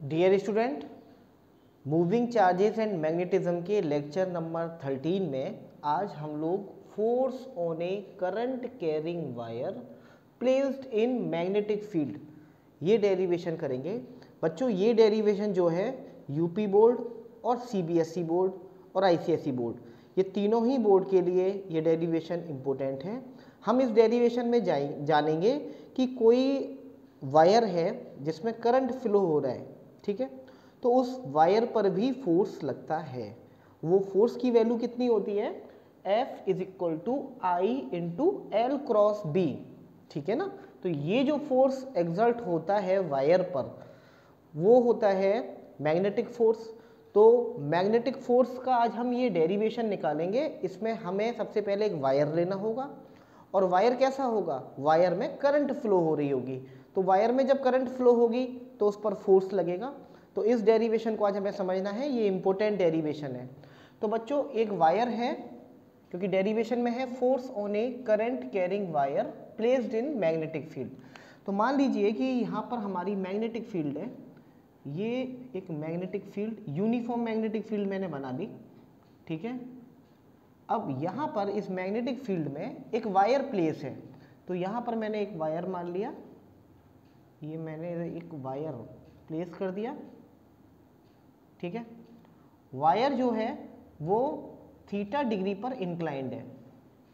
Dear student, moving charges and magnetism के lecture number 13 में आज हम लोग force on a current carrying wire placed in magnetic field ये डेरिवेशन करेंगे। बच्चों, ये डेरिवेशन जो है यूपी बोर्ड और सीबीएसई बोर्ड और आईसीएसई बोर्ड, ये तीनों ही बोर्ड के लिए ये डेरिवेशन इम्पोर्टेंट है। हम इस डेरिवेशन में जानेंगे कि कोई वायर है जिसमें करंट फ्लो हो रहा है, ठीक है, तो उस वायर पर भी फोर्स लगता है। वो फोर्स की वैल्यू कितनी होती है? F is equal to I into L cross B, ठीक है ना। तो ये जो फोर्स एक्सर्ट होता है वायर पर वो होता है मैग्नेटिक फोर्स। तो मैग्नेटिक फोर्स का आज हम ये डेरिवेशन निकालेंगे। इसमें हमें सबसे पहले एक वायर लेना होगा और वायर कैसा होगा? वायर में करंट फ्लो हो रही होगी। तो वायर में जब करंट फ्लो होगी तो उस पर फोर्स लगेगा। तो इस डेरिवेशन को आज हमें समझना है, ये इंपॉर्टेंट डेरिवेशन है। तो बच्चों, एक वायर है, क्योंकि डेरिवेशन में है force on a current carrying wire placed in magnetic field. तो मान लीजिए कि यहाँ पर हमारी मैग्नेटिक फील्ड है, ये एक magnetic field, uniform magnetic field मैंने बना दी, ठीक है। अब यहाँ पर इस मैग्नेटिक फील्ड में एक वायर प्लेस है, तो यहाँ पर मैंने एक वायर मान लिया, ये मैंने एक वायर प्लेस कर दिया, ठीक है। वायर जो है वो थीटा डिग्री पर इंक्लाइंड है,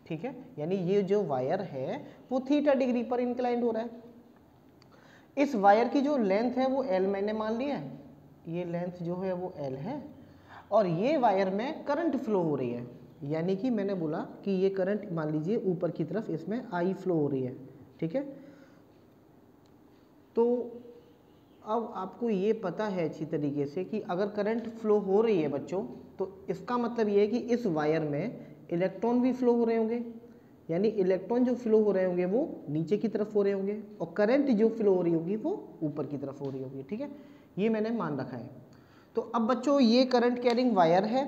ठीक है, यानी ये जो वायर है वो थीटा डिग्री पर इंक्लाइंड हो रहा है। इस वायर की जो लेंथ है वो L मैंने मान लिया है, ये लेंथ जो है वो L है, और ये वायर में करंट फ्लो हो रही है, यानी कि मैंने बोला कि ये करंट मान लीजिए ऊपर की तरफ इसमें I फ्लो हो रही है, ठीक है। तो अब आपको ये पता है अच्छी तरीके से कि अगर करंट फ्लो हो रही है बच्चों, तो इसका मतलब ये है कि इस वायर में इलेक्ट्रॉन भी फ्लो हो रहे होंगे, यानी इलेक्ट्रॉन जो फ्लो हो रहे होंगे वो नीचे की तरफ हो रहे होंगे और करंट जो फ्लो हो रही होगी वो ऊपर की तरफ हो रही होगी, ठीक है। ये मैंने मान रखा है। तो अब बच्चों, ये करंट कैरिंग वायर है,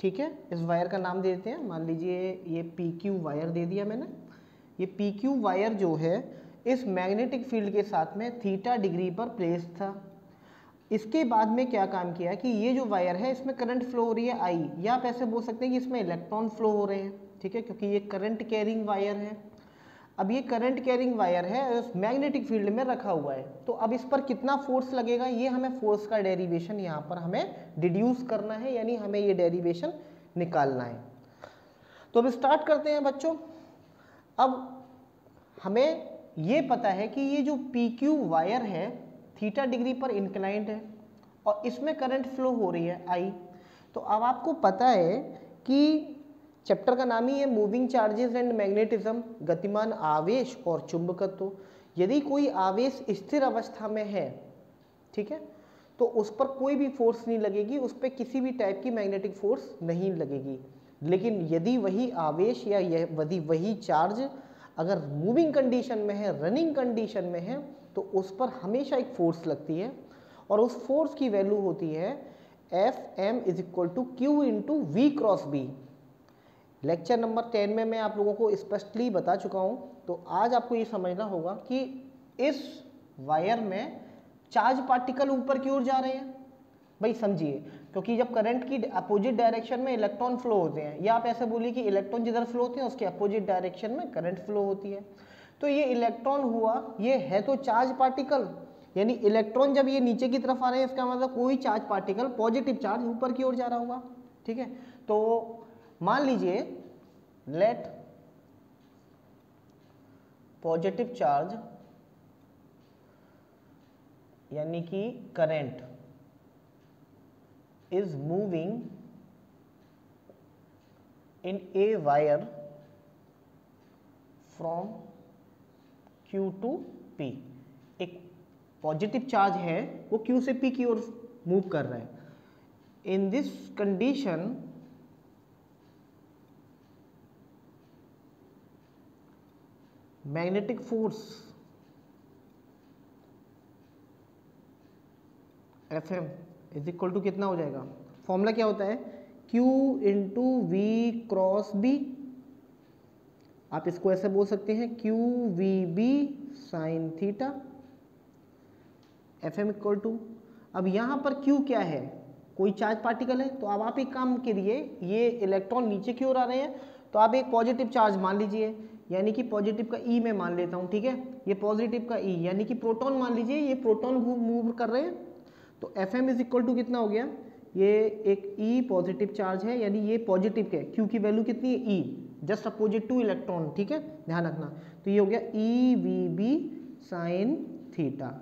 ठीक है। इस वायर का नाम दे देते हैं, मान लीजिए ये PQ वायर दे दिया मैंने। ये PQ वायर जो है इस मैग्नेटिक फील्ड के साथ में थीटा डिग्री पर प्लेस था। इसके बाद में क्या काम किया कि ये जो वायर है इसमें करंट फ्लो हो रही है I, या आप ऐसे बोल सकते हैं कि इसमें इलेक्ट्रॉन फ्लो हो रहे हैं, ठीक है, क्योंकि ये करंट कैरिंग वायर है। अब ये करंट कैरिंग वायर है, उस मैग्नेटिक फील्ड में रखा हुआ है, तो अब इस पर कितना फोर्स लगेगा, ये हमें फोर्स का डेरिवेशन यहाँ पर हमें डिड्यूस करना है, यानी हमें ये डेरिवेशन निकालना है। तो अब स्टार्ट करते हैं बच्चों। अब हमें ये पता है कि ये जो PQ वायर है थीटा डिग्री पर इंक्लाइंड है और इसमें करंट फ्लो हो रही है I। तो अब आपको पता है कि चैप्टर का नाम ही है मूविंग चार्जेस एंड मैग्नेटिज्म, गतिमान आवेश और चुंबकत्व। यदि कोई आवेश स्थिर अवस्था में है, ठीक है, तो उस पर कोई भी फोर्स नहीं लगेगी, उस पर किसी भी टाइप की मैग्नेटिक फोर्स नहीं लगेगी। लेकिन यदि वही आवेश या यदि वही चार्ज अगर मूविंग कंडीशन में है, रनिंग कंडीशन में है, तो उस पर हमेशा एक फोर्स लगती है और उस फोर्स की वैल्यू होती है Fm is equal to Q into V cross B। Lecture number 10 में मैं आप लोगों को स्पष्टली बता चुका हूं। तो आज आपको ये समझना होगा कि इस वायर में चार्ज पार्टिकल ऊपर की ओर जा रहे हैं, भाई समझिए, क्योंकि जब करंट की अपोजिट डायरेक्शन में इलेक्ट्रॉन फ्लो होते हैं, या आप ऐसे बोलिए कि इलेक्ट्रॉन जिधर फ्लो होते हैं उसके अपोजिट डायरेक्शन में करंट फ्लो होती है। तो ये इलेक्ट्रॉन हुआ, ये है तो चार्ज पार्टिकल, यानी इलेक्ट्रॉन जब ये नीचे की तरफ आ रहे हैं इसका मतलब कोई चार्ज पार्टिकल, पॉजिटिव चार्ज ऊपर की ओर जा रहा होगा, ठीक है। तो मान लीजिए लेट पॉजिटिव चार्ज यानी कि current is moving in a wire from Q to P। एक पॉजिटिव चार्ज है वो Q से P की ओर मूव कर रहा है। In this condition magnetic force Fm is equal to कितना हो जाएगा? फॉर्मूला क्या होता है? Q into V cross B। आप इसको ऐसे बोल सकते हैं QVB sine theta. Fm equal to, अब यहाँ पर Q क्या है, कोई चार्ज पार्टिकल है, तो अब आप एक काम करिए, ये इलेक्ट्रॉन नीचे की ओर आ रहे हैं तो आप एक पॉजिटिव चार्ज मान लीजिए, यानी कि पॉजिटिव का E मैं मान लेता हूँ, ठीक है, ये पॉजिटिव का E यानी कि प्रोटॉन मान लीजिए, ये प्रोटॉन मूव कर रहे हैं, तो Fm इज इक्वल टू कितना हो गया, ये एक E पॉजिटिव चार्ज है, यानी ये पॉजिटिव के Q की वैल्यू कितनी है E, just opposite two electron, ठीक है, ध्यान रखना। तो ये हो गया EVB साइन थीटा,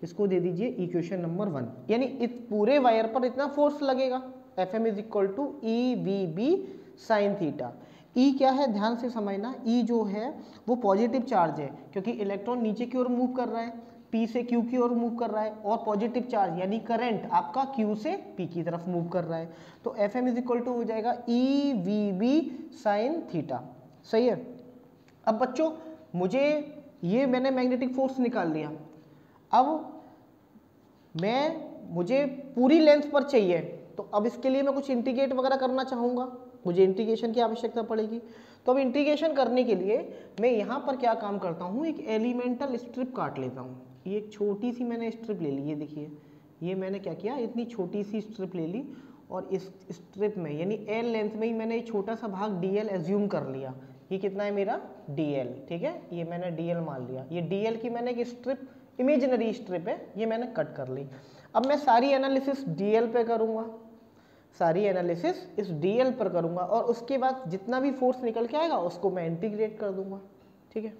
इसको दे दीजिए इक्वेशन नंबर 1, यानी इस पूरे वायर पर इतना फोर्स लगेगा, Fm is equal to EVB sine theta. E क्या है, ध्यान से समझना, E जो है वो पॉजिटिव चार्ज है, क्योंकि इलेक्ट्रॉन नीचे की ओर मूव कर रहा है, P से Q की ओर मूव कर रहा है, और पॉजिटिव चार्ज यानी करंट आपका Q से P की तरफ मूव कर रहा है, तो Fm इज इक्वल टू हो जाएगा EVB साइन थीटा, सही है। अब बच्चों मुझे ये मैंने मैग्नेटिक फोर्स निकाल लिया, अब मुझे पूरी लेंथ पर चाहिए, तो अब इसके लिए मैं कुछ इंटीग्रेट वगैरह करना चाहूँगा, मुझे इंटीग्रेशन की आवश्यकता पड़ेगी। तो अब इंटीग्रेशन करने के लिए मैं यहाँ पर क्या काम करता हूँ, एक एलिमेंटल स्ट्रिप काट लेता हूँ। ये एक छोटी सी मैंने स्ट्रिप ले ली, ये देखिए, ये मैंने क्या किया, इतनी छोटी सी स्ट्रिप ले ली, और इस स्ट्रिप में यानी एल लेंथ में ही मैंने एक छोटा सा भाग dl एज्यूम कर लिया। ये कितना है मेरा dl, ठीक है, ये मैंने dl मान लिया, ये dl की मैंने एक स्ट्रिप, इमेजिनरी स्ट्रिप है, ये मैंने कट कर ली। अब मैं सारी एनालिसिस dl पे करूँगा, सारी एनालिसिस इस dl पर करूँगा, और उसके बाद जितना भी फोर्स निकल के आएगा उसको मैं इंटीग्रेट कर दूंगा, ठीक है।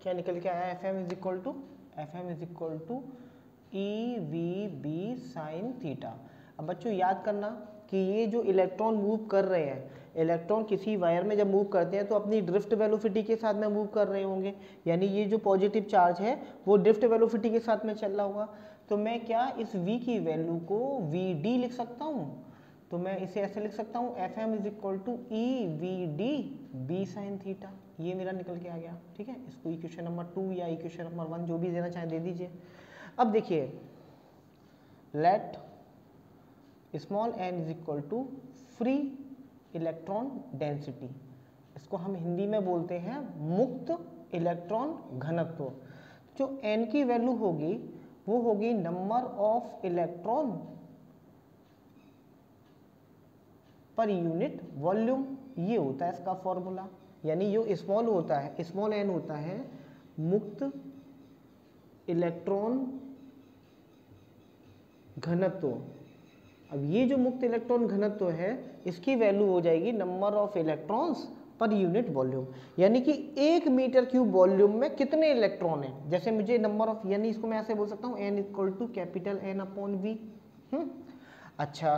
क्या निकल के आया, Fm is equal to EVB sine theta. अब बच्चों याद करना कि ये जो इलेक्ट्रॉन मूव कर रहे हैं, इलेक्ट्रॉन किसी वायर में जब मूव करते हैं तो अपनी ड्रिफ्ट वेलोसिटी के साथ में मूव कर रहे होंगे, यानी ये जो पॉजिटिव चार्ज है वो ड्रिफ्ट वेलोसिटी के साथ में चल रहा होगा। तो मैं क्या इस V की वैल्यू को VD लिख सकता हूँ, तो मैं इसे ऐसे लिख सकता हूँ, Fm is equal to EVD B sine theta, ये मेरा निकल के आ गया, ठीक है। इसको इक्वेशन नंबर 2 या इक्वेशन नंबर 1 जो भी देना चाहें दे दीजिए। अब देखिए, let small n is equal to free electron density, इसको हम हिंदी में बोलते हैं मुक्त इलेक्ट्रॉन घनत्व। जो n की वैल्यू होगी वो होगी number of electron per unit volume, ये होता है इसका फॉर्मूला, यानी जो स्मॉल होता है, स्मॉल n होता है मुक्त इलेक्ट्रॉन घनत्व। अब ये जो मुक्त इलेक्ट्रॉन घनत्व है इसकी वैल्यू हो जाएगी number of electrons per unit volume, यानी कि 1 मीटर क्यूब वॉल्यूम में कितने इलेक्ट्रॉन हैं। जैसे मुझे नंबर ऑफ, यानी इसको मैं ऐसे बोल सकता हूँ n equal to capital N upon V। अच्छा,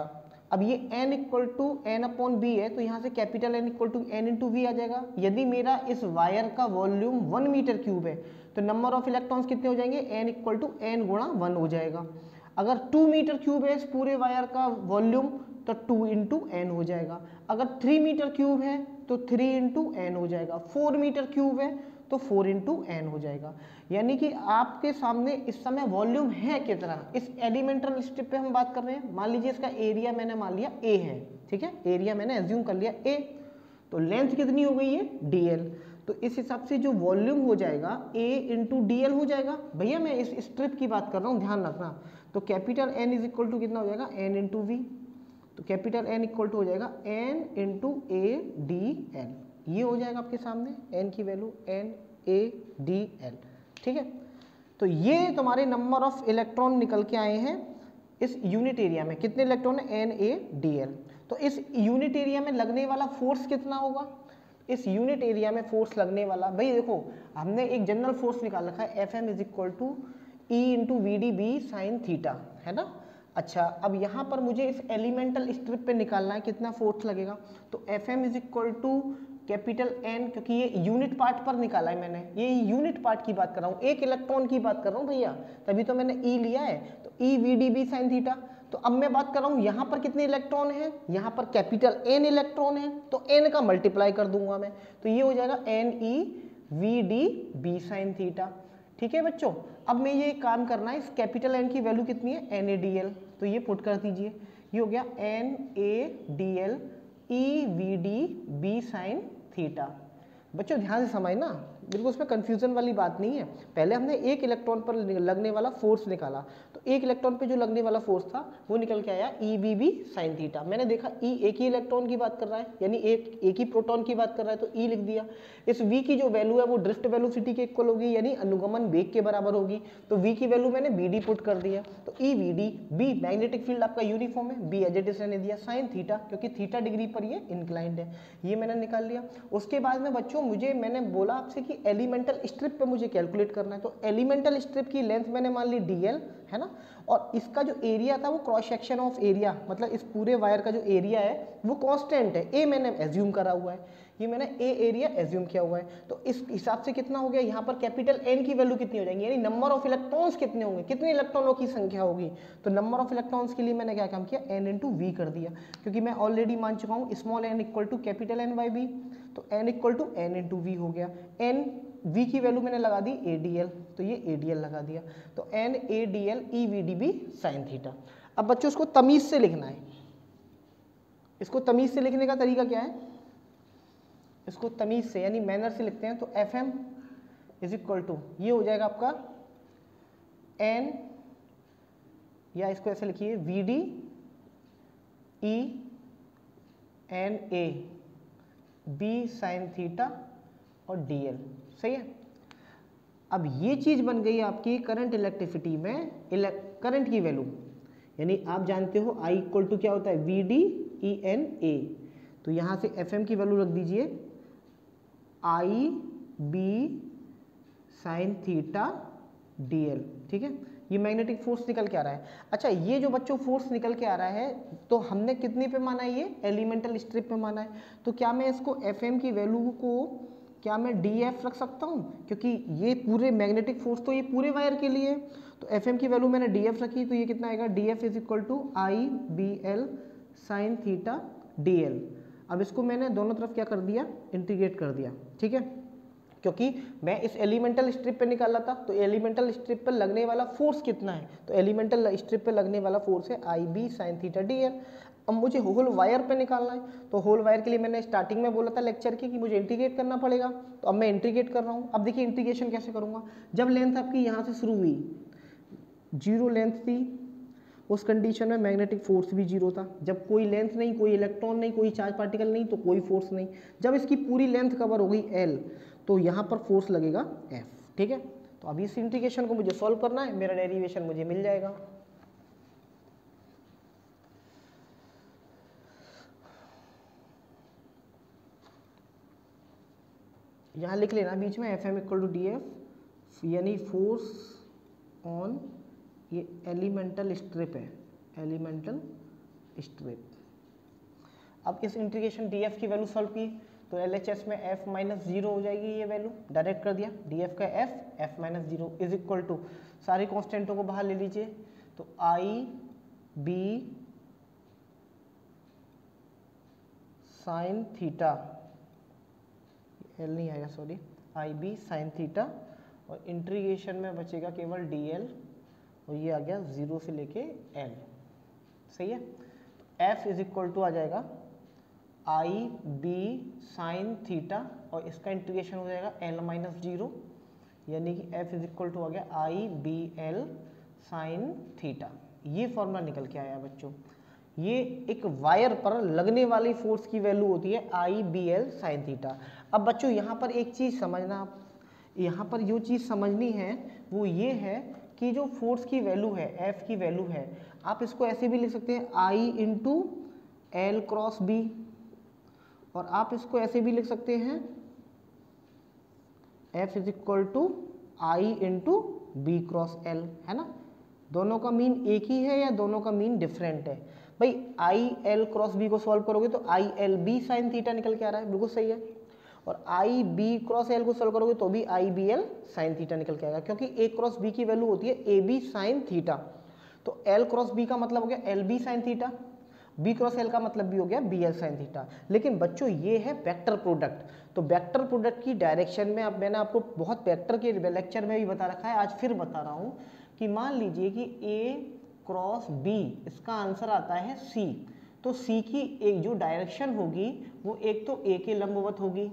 अब ये n equal to N upon B है, तो यहाँ से capital N equal to N into V आ जाएगा। यदि मेरा इस वायर का वॉल्यूम 1 मीटर क्यूब है तो नंबर ऑफ इलेक्ट्रॉन्स कितने हो जाएंगे, n इक्वल टू N गुणा 1 हो जाएगा। अगर 2 मीटर क्यूब है इस पूरे वायर का वॉल्यूम तो 2 इंटू N हो जाएगा। अगर 3 मीटर क्यूब है तो 3 इंटू N हो जाएगा। 4 मीटर क्यूब है तो 4 इंटू N हो जाएगा। यानी कि आपके सामने इस समय वॉल्यूम है कितना, इस एलिमेंटल स्ट्रिप पे हम बात कर रहे हैं। मान लीजिए इसका एरिया मैंने मान लिया A है, ठीक है, एरिया मैंने एज्यूम कर लिया A, तो लेंथ कितनी हो गई है dl, तो इस हिसाब से जो वॉल्यूम हो जाएगा A इंटू DL हो जाएगा। भैया मैं इस स्ट्रिप की बात कर रहा हूँ, ध्यान रखना। तो capital N is equal to कितना हो जाएगा, N इंटू V, तो कैपिटल N इक्वल टू हो जाएगा N इंटू ADL, ये हो जाएगा आपके सामने N की वैल्यू NADL, ठीक है। तो ये तुम्हारे नंबर ऑफ इलेक्ट्रॉन निकल के आए हैं इस यूनिट एरिया में, कितने इलेक्ट्रॉन है, NADL। तो इस यूनिट एरिया में लगने वाला फोर्स कितना होगा, इस यूनिट एरिया में फोर्स लगने वाला, भाई देखो हमने एक जनरल फोर्स निकाल रखा है, Fm is equal to E into VDB sine theta, है ना। अच्छा, अब यहाँ पर मुझे इस एलिमेंटल स्ट्रिप पे निकालना है कितना फोर्स लगेगा, तो Fm is equal to capital N, क्योंकि ये यूनिट पार्ट पर निकाला है मैंने, ये यूनिट पार्ट की बात कर रहा हूँ, एक इलेक्ट्रॉन की बात कर रहा हूँ भैया, तभी तो मैंने E लिया है। तो E VDB साइन थीटा, तो अब मैं बात कर रहा हूँ यहाँ पर कितने इलेक्ट्रॉन हैं, यहाँ पर कैपिटल N इलेक्ट्रॉन है, तो N का मल्टीप्लाई कर दूंगा मैं, तो ये हो जाएगा NeVd sin थीटा। ठीक है बच्चों, अब मैं ये काम करना है, इस कैपिटल N की वैल्यू कितनी है NaDl, तो ये पुट कर दीजिए, ये हो गया NaDl EVd sin थीटा। बच्चों ध्यान से समझना, बिल्कुल उसमें कंफ्यूजन वाली बात नहीं है। पहले हमने एक इलेक्ट्रॉन पर लगने वाला फोर्स निकाला, तो एक इलेक्ट्रॉन पे जो लगने वाला फोर्स था वो निकल के आया EBB sin थीटा। मैंने देखा E एक ही इलेक्ट्रॉन की बात कर रहा है, यानी एक ही प्रोटॉन की बात कर रहा है, तो E लिख दिया। इस V की जो वैल्यू है वो ड्रिफ्ट वेलोसिटी के इक्वल होगी, यानी अनुगमन वेग के बराबर होगी, तो V की वैल्यू मैंने BD पुट कर दिया, तो EVD, B मैग्नेटिक फील्ड आपका यूनिफॉर्म है, B एज इट इज रहने दिया, sin थीटा क्योंकि थीटा डिग्री पर ये इंक्लाइंड है, ये मैंने निकाल लिया। उसके बाद में बच्चों मैंने बोला आपसे कि एलिमेंटल स्ट्रिप पे मुझे कैलकुलेट करना है, तो एलिमेंटल स्ट्रिप की लेंथ मैंने मान ली DL है ना, और इसका जो एरिया था वो क्रॉस सेक्शन ऑफ एरिया, मतलब इस पूरे वायर का जो एरिया है वो कांस्टेंट है, A मैंने एज्यूम करा हुआ है, ये मैंने A एरिया एज्यूम किया हुआ है। तो इस हिसाब से कितना हो गया, यहाँ पर कैपिटल N की वैल्यू कितनी हो जाएगी, यानी नंबर ऑफ इलेक्ट्रॉन्स कितने होंगे, कितने इलेक्ट्रॉनों की संख्या होगी, तो नंबर ऑफ इलेक्ट्रॉन्स के लिए मैंने क्या काम किया, N इंटू V कर दिया, क्योंकि मैं ऑलरेडी मान चुका हूँ small n equal to capital N by B, तो n equal to N into V हो गया। N V की वैल्यू मैंने लगा दी ADL, तो ये ADL लगा दिया, तो NaDl EVdB sin थीटा। अब बच्चों इसको तमीज से लिखना है, इसको तमीज से लिखने का तरीका क्या है, इसको तमीज से यानी मैनर से लिखते हैं, तो Fm इज इक्वल टू ये हो जाएगा आपका N, या इसको ऐसे लिखिए VD E Na B sin theta और DL, सही है। अब ये चीज बन गई आपकी करंट इलेक्ट्रिसिटी में करंट की वैल्यू, यानी आप जानते हो I इक्वल टू क्या होता है VD ENA, तो यहाँ से Fm की वैल्यू रख दीजिए IB sin थीटा DL, ठीक है। ये मैग्नेटिक फोर्स निकल के आ रहा है। अच्छा, ये जो बच्चों फोर्स निकल के आ रहा है तो हमने कितने पे माना है, ये एलिमेंटल स्ट्रिप पे माना है, तो क्या मैं इसको Fm की वैल्यू को क्या मैं DF रख सकता हूँ, क्योंकि ये पूरे मैग्नेटिक फोर्स तो ये पूरे वायर के लिए, तो Fm की वैल्यू मैंने DF रखी, तो ये कितना आएगा DF is equal to IBL sin theta DL। अब इसको मैंने दोनों तरफ क्या कर दिया, इंटीग्रेट कर दिया, ठीक है, क्योंकि मैं इस एलिमेंटल स्ट्रिप पे निकाला था, तो एलिमेंटल स्ट्रिप पे लगने वाला फोर्स कितना है, तो एलिमेंटल स्ट्रिप पे लगने वाला फोर्स है IB sin थीटा DL। अब मुझे होल वायर पे निकालना है, तो होल वायर के लिए मैंने स्टार्टिंग में बोला था लेक्चर की कि मुझे इंटीग्रेट करना पड़ेगा, तो अब मैं इंटीग्रेट कर रहा हूँ। अब देखिए इंटीग्रेशन कैसे करूँगा, जब लेंथ आपकी यहाँ से शुरू हुई 0 लेंथ थी, उस कंडीशन में मैग्नेटिक फोर्स भी 0 था, जब कोई लेंथ नहीं, कोई इलेक्ट्रॉन नहीं, कोई चार्ज पार्टिकल नहीं, तो कोई फोर्स नहीं। जब इसकी पूरी लेंथ कवर हो गई L, तो यहाँ पर फोर्स लगेगा F, ठीक है। तो अभी इस इंटीग्रेशन को मुझे सॉल्व करना है, मेरा डेरिवेशन मुझे मिल जाएगा। यहाँ लिख लेना बीच में Fm इक्वल टू DF, यानी फोर्स ऑन ये एलिमेंटल स्ट्रिप है, एलिमेंटल स्ट्रिप। अब इस इंटीग्रेशन DF की वैल्यू सॉल्व की, तो LHS में F माइनस 0 हो जाएगी, ये वैल्यू डायरेक्ट कर दिया, DF का F minus 0 is equal to सारी कॉन्स्टेंटों को बाहर ले लीजिए, तो IB साइन थीटा, L नहीं आएगा सॉरी, IB साइन थीटा, और इंटीग्रेशन में बचेगा केवल DL, और ये आ गया 0 से लेके L, सही है। F इज इक्वल टू आ जाएगा IB साइन थीटा, और इसका इंटीग्रेशन हो जाएगा L माइनस 0, यानी कि F इज इक्वल टू आ गया IBL साइन थीटा। ये फॉर्मूला निकल के आया बच्चों। ये एक वायर पर लगने वाली फोर्स की वैल्यू होती है IBL साइन थीटा। अब बच्चों यहाँ पर एक चीज़ समझना, आप यहाँ पर जो चीज़ समझनी है वो ये है कि जो फोर्स की वैल्यू है, F की वैल्यू है, आप इसको ऐसे भी लिख सकते हैं I into L cross B, और आप इसको ऐसे भी लिख सकते हैं F is equal to I into B cross L, है ना। दोनों का मीन एक ही है या दोनों का मीन डिफरेंट है? भाई IL क्रॉस B को सॉल्व करोगे तो ILB साइन थीटा निकल के आ रहा है, बिल्कुल सही है, और IB क्रॉस L को सॉल्व करोगे तो भी IBL साइन थीटा निकल के आएगा, क्योंकि A क्रॉस B की वैल्यू होती है AB साइन थीटा। तो एल क्रॉस बी का मतलब हो गया L B sine theta, B cross L का मतलब भी हो गया बी एल साइन थीटा। लेकिन बच्चों ये है वेक्टर प्रोडक्ट, तो वेक्टर प्रोडक्ट की डायरेक्शन में, अब मैंने आपको बहुत वेक्टर के लेक्चर में भी बता रखा है, आज फिर बता रहा हूँ कि मान लीजिए कि ए क्रॉस बी, इसका आंसर आता है सी, तो सी की एक जो डायरेक्शन होगी वो एक तो ए के लंबवत होगी,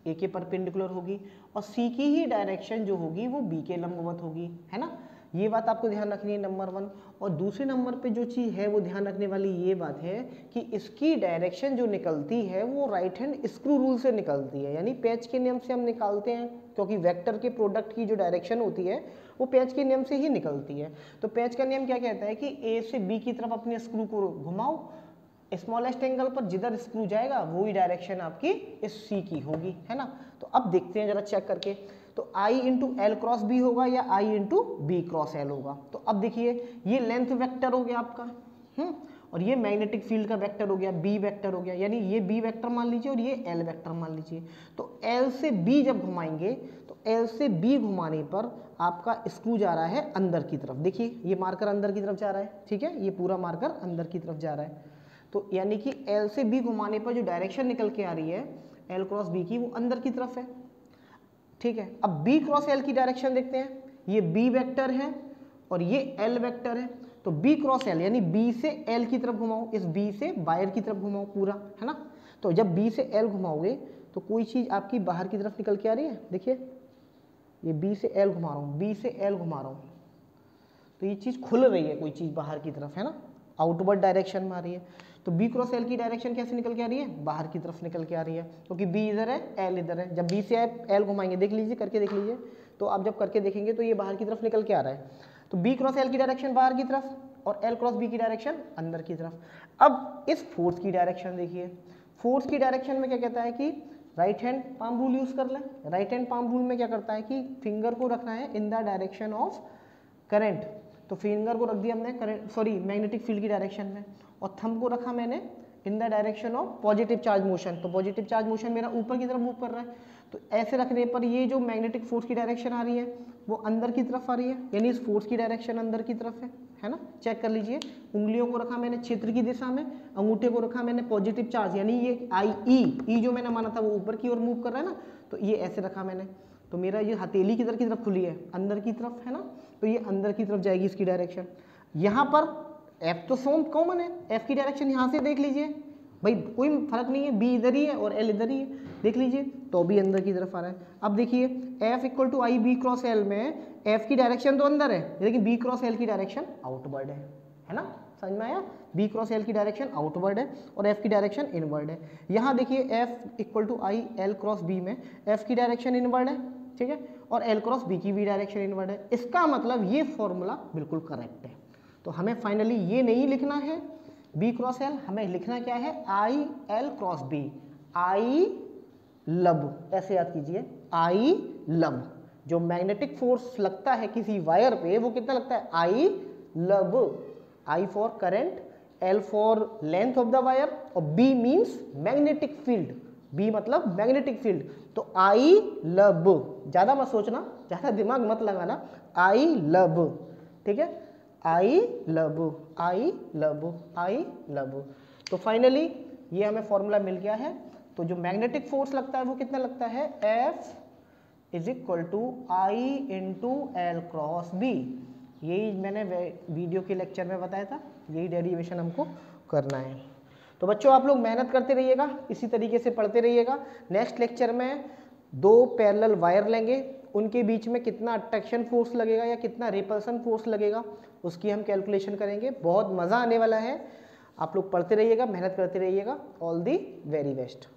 ए के परपेंडिकुलर होगी, और सी की ही डायरेक्शन जो होगी वो बी के लंबवत होगी, है ना। ये बात आपको ध्यान रखनी है नंबर 1। और दूसरे नंबर पे जो चीज़ है वो ध्यान रखने वाली ये बात है कि इसकी डायरेक्शन जो निकलती है वो राइट हैंड स्क्रू रूल से निकलती है, यानी पेच के नियम से हम निकालते हैं, क्योंकि वेक्टर के प्रोडक्ट की जो डायरेक्शन होती है वो पेच के नियम से ही निकलती है। तो पेच का नियम क्या कहता है कि ए से बी की तरफ अपने स्क्रू को घुमाओ, स्मॉलेस्ट एंगल पर जिधर स्क्रू जाएगा वही डायरेक्शन आपकी इस सी की होगी, है ना। तो अब देखते हैं जरा चेक करके, तो आई इंटू एल क्रॉस बी होगा या आई इंटू बी क्रॉस एल होगा। तो अब देखिए ये लेंथ वेक्टर हो गया आपका, और ये मैग्नेटिक फील्ड का वेक्टर हो गया, बी वेक्टर हो गया, यानी ये बी वेक्टर मान लीजिए और ये एल वेक्टर मान लीजिए। तो एल से बी जब घुमाएंगे तो एल से बी घुमाने पर आपका स्क्रू जा रहा है अंदर की तरफ, देखिए ये मार्कर अंदर की तरफ जा रहा है, ठीक है, ये पूरा मार्कर अंदर की तरफ जा रहा है। तो यानी कि एल से बी घुमाने पर जो डायरेक्शन निकल के आ रही है एल क्रॉस बी की, वो अंदर की तरफ है, ठीक है। अब बी क्रॉस एल की डायरेक्शन देखते हैं, ये बी वेक्टर है और ये एल वेक्टर है, तो बी क्रॉस एल यानी बी से एल की तरफ घुमाओ, इस बी से वायर की तरफ घुमाओ पूरा, है ना। तो जब बी से एल घुमाओगे तो कोई चीज़ आपकी बाहर की तरफ निकल के आ रही है, देखिए ये बी से एल घुमा रहा हूँ, बी से एल घुमा रहा हूँ, तो ये चीज़ खुल रही है, कोई चीज़ बाहर की तरफ, है ना, आउटवर्ड डायरेक्शन में आ रही है। तो बी क्रॉस एल की डायरेक्शन कैसे निकल के आ रही है, बाहर की तरफ निकल के आ रही है, क्योंकि बी इधर है एल इधर है। जब बी से एल घुमाएंगे, देख लीजिए करके देख लीजिए, तो आप जब करके देखेंगे तो ये बाहर की तरफ निकल के आ रहा है। तो बी क्रॉस एल की डायरेक्शन बाहर की तरफ और एल क्रॉस बी की डायरेक्शन अंदर की तरफ। अब इस फोर्स की डायरेक्शन देखिए, फोर्स की डायरेक्शन में क्या कहता है कि right hand palm rule use कर लें। राइट हैंड पाम रूल में क्या करता है कि फिंगर को रखना है in the direction of current, तो फिंगर को रख दिया हमने करंट मैग्नेटिक फील्ड की डायरेक्शन में, और थंब को रखा मैंने in the direction of positive charge motion, तो पॉजिटिव चार्ज मोशन मेरा ऊपर की तरफ मूव कर रहा है। तो ऐसे रखने पर ये जो मैग्नेटिक फोर्स की डायरेक्शन आ रही है वो अंदर की तरफ आ रही है, यानी इस फोर्स की डायरेक्शन अंदर की तरफ है ना। चेक कर लीजिए, उंगलियों को रखा मैंने क्षेत्र की दिशा में, अंगूठे को रखा मैंने पॉजिटिव चार्ज, यानी ये आई ई जो मैंने माना था वो ऊपर की ओर मूव कर रहा है ना, तो ये ऐसे रखा मैंने, तो मेरा ये हथेली किधर की तरफ खुली है, अंदर की तरफ, है ना, तो ये अंदर की तरफ जाएगी इसकी डायरेक्शन। यहाँ पर एफ तो सोम कॉमन है, एफ की डायरेक्शन यहाँ से देख लीजिए भाई, कोई फर्क नहीं है, बी इधर ही है और एल इधर ही है, देख लीजिए, तो भी अंदर की तरफ आ रहा है। अब देखिए F equal to I B cross L में एफ की डायरेक्शन तो अंदर है, लेकिन बी क्रॉस एल की डायरेक्शन आउटवर्ड है ना, समझ में आया। बी क्रॉस एल की डायरेक्शन आउटवर्ड है और एफ की डायरेक्शन इनवर्ड है। यहाँ देखिए F equal to I L cross B में एफ की डायरेक्शन इनवर्ड है, ठीक है, और एल क्रॉस बी की भी डायरेक्शन इनवर्ड है। इसका मतलब ये फॉर्मूला बिल्कुल करेक्ट है। तो हमें फाइनली ये नहीं लिखना है बी क्रॉस एल, हमें लिखना क्या है, आई एल क्रॉस बी, आई लब, ऐसे याद कीजिए, आई लब। जो मैग्नेटिक फोर्स लगता है किसी वायर पे वो कितना लगता है, I L B, I for current, L for length of the wire, और B means magnetic field, B मतलब मैग्नेटिक फील्ड। तो आई लब, ज्यादा मत सोचना, ज्यादा दिमाग मत लगाना, आई लब, ठीक है, आई लब, आई लब, आई लब। तो फाइनली ये हमें फॉर्मूला मिल गया है। तो जो मैग्नेटिक फोर्स लगता है वो कितना लगता है, F is equal to I into L cross B. यही मैंने वीडियो के लेक्चर में बताया था, यही डेरिवेशन हमको करना है। तो बच्चों आप लोग मेहनत करते रहिएगा, इसी तरीके से पढ़ते रहिएगा। नेक्स्ट लेक्चर में 2 पैरेलल वायर लेंगे, उनके बीच में कितना अट्रैक्शन फोर्स लगेगा या कितना रिपल्सन फोर्स लगेगा उसकी हम कैलकुलेशन करेंगे। बहुत मज़ा आने वाला है, आप लोग पढ़ते रहिएगा, मेहनत करते रहिएगा। All the very best.